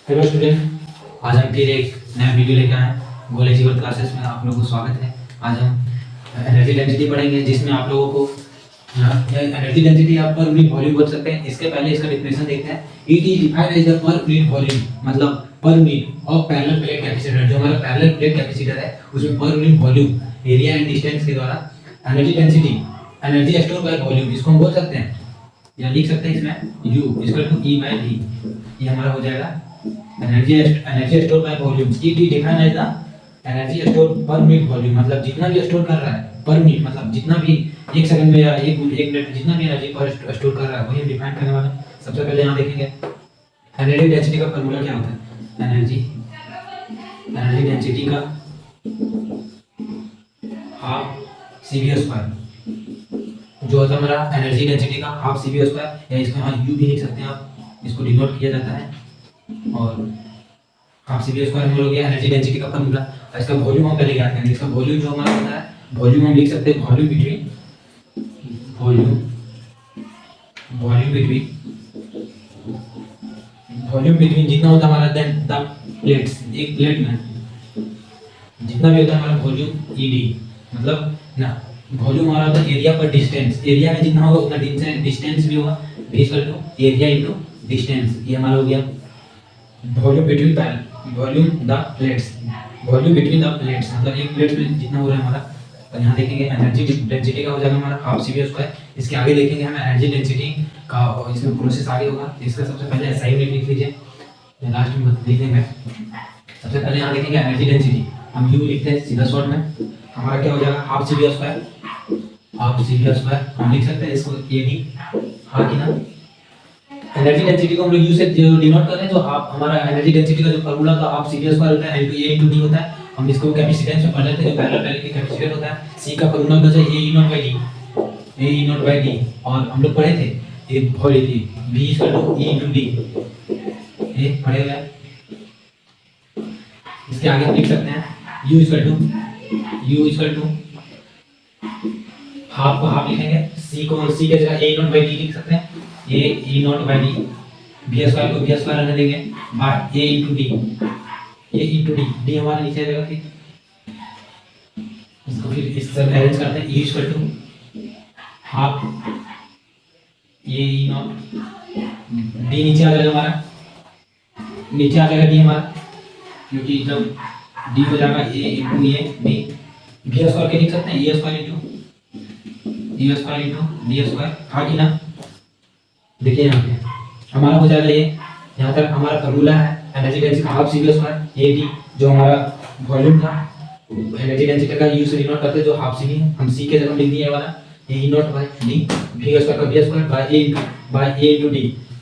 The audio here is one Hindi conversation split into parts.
हेलो स्टूडेंट, आज हम फिर एक नया वीडियो लेकर आए हैं। गोल अचीवर क्लासेस में आप लोगों को स्वागत है। आज हम एनर्जी डेंसिटी पढ़ेंगे, जिसमें आप लोगों को एनर्जी डेंसिटी आप पर यूनिट वॉल्यूम बोल सकते हैं। इसके पहले इसका डेफिनेशन देखते हैं। It is defined as the per unit volume, मतलब per unit of parallel plate capacitor. जो हमारा पैरेलल प्लेट कैपेसिटर है उसमें per unit volume, area and distance के द्वारा energy density, energy store by volume, इसको हम बोल सकते हैं या लिख सकते हैं इसमें U equal to E by V। ये हमारा हो जाएगा energy store by volume. It is defined as the energy store per minute volume, मतलब जितना भी स्टोर कर रहा है पर मिनट, मतलब जितना भी एक सेकंड में या एक मिनट में जितना भी एनर्जी पर स्टोर कर रहा है वही हम डिफाइन करने वाले हैं। सबसे पहले यहाँ देखेंगे एनर्जी डेंसिटी का फॉर्मूला क्या होता है। एनर्जी डेंसिटी का हाफ CV स्क्वायर, जो होता है हमारा एनर्जी डेंसिटी का हाफ CV स्क्वायर, या इसको यहाँ U भी लिख सकते हैं आप, इसको डिनोट किया जाता है। और हाफ CV स्क्वायर हम लोग ये एनर्जी डेंसिटी का फॉर्मूला। इसका वॉल्यूम हम पहले ज्ञात करेंगे। इसका वॉल्यूम जो हमारा होता है, वॉल्यूम हम लिख सकते हैं वॉल्यूम बिटवीन जितना होता है हमारा देन द प्लेट्स, एक प्लेट में जितना भी होता है हमारा वॉल्यूम ED, मतलब ना वॉल्यूम हमारा होता है एरिया पर डिस्टेंस। एरिया में जितना होगा उतना डिस्टेंस भी होगा, equal to area into distance. ये हमारा हो गया वॉल्यूम बिटवीन द प्लेट्स, मतलब एक प्लेट में जितना हो रहा है हमारा। तो यहाँ देखेंगे एनर्जी डेंसिटी का हो जाएगा हमारा हाफ CV स्क्वायर। इसके आगे देखेंगे हम एनर्जी डेंसिटी का, इसमें प्रोसेस आगे होगा। इसका सबसे पहले SI यूनिट लिख लीजिए, लास्ट में लिख देंगे। सबसे पहले यहाँ देखेंगे एनर्जी डेंसिटी, हम U लिखते हैं सीधा शॉर्ट में। हमारा क्या हो जाएगा हाफ CV स्क्वायर हम लिख सकते हैं इसको AD। हाँ कि ना, एनर्जी डेंसिटी को हम लोग U से डिनोट कर रहे हैं। जो हाफ हमारा एनर्जी डेंसिटी का जो फार्मूला था हाफ CV स्क्वायर होता है, A into D होता है। हम इसको कैपेसिटेंस में पढ़ लेते हैं। जो पैरेलल प्लेट की कैपेसिटेंस होता है, C का फार्मूला होता है A E nought by D, और हम लोग पढ़े थे ये भोली थी V equal to E into D, ये पढ़े हुए हैं। इसके आगे हम लिख सकते हैं U इक्वल टू हाफ को हाफ लिखेंगे, C के जगह A नॉट बाय D लिख सकते हैं, A E nought by D, V square को V स्क्वायर रहने देंगे बाय A into D हमारा नीचे आ जाएगा। फिर इसको फिर इस तरह अरेंज करते हैं, E equal to half A E nought D, नीचे आ जाएगा हमारा, नीचे आ जाएगा D हमारा, क्योंकि जब D हो जाएगा A into A B, V square के लिख सकते हैं E square into D square. हाँ कि ना, देखिए यहाँ पे हमारा हो जाएगा ये। यहाँ तक हमारा फार्मूला है एनर्जी डेंसिटी का हाफ CV स्क्वायर AD, जो हमारा वॉल्यूम था। एनर्जी डेंसिटी का U से डिनोट करते हैं, जो हाफ CV है। हम C के जगह लिख दिए वाला A nought by D, V square का V square by A into D।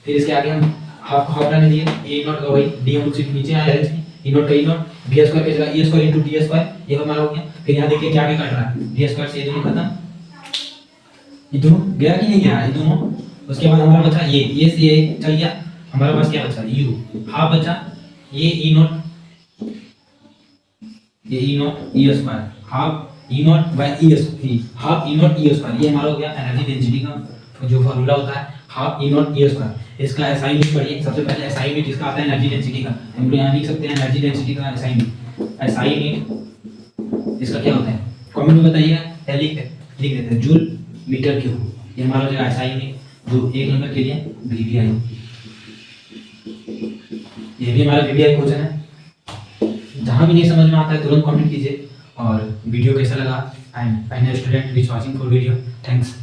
फिर इसके आगे हम हाफ को हाफ रहने दिए, A नॉट का वही D हम सिर्फ नीचे आया है, E नॉट का E नॉट, V स्क्वायर के जगह E square into D square, ये हमारा हो गया। फिर यहाँ देखिए क्या क्या कट रहा है, V स्क्वायर से ये दोनों खत्म, ये दोनों गया कि नहीं गया, ये दोनों। उसके बाद हमारा बचा ये से ये चल गया, हमारे पास क्या बचा U हाफ बचा, ये E nought E square, half E nought by E half E nought E square. ये हमारा हो गया एनर्जी डेंसिटी का जो फार्मूला होता है half E nought E square. इसका SI यूनिट पढ़िए। सबसे पहले SI यूनिट इसका आता है एनर्जी डेंसिटी का, हम लोग यहाँ लिख सकते हैं एनर्जी डेंसिटी का SI यूनिट इसका क्या होता है, कमेंट में बताइएगा या लिख देते हैं जूल मीटर क्यूब। ये हमारा जो SI यूनिट जो एक नंबर के लिए VVI, ये भी हमारा VVI क्वेश्चन है। जहाँ भी नहीं समझ में आता है तुरंत कमेंट कीजिए। और वीडियो कैसा लगा, I am student which watching for video, thanks.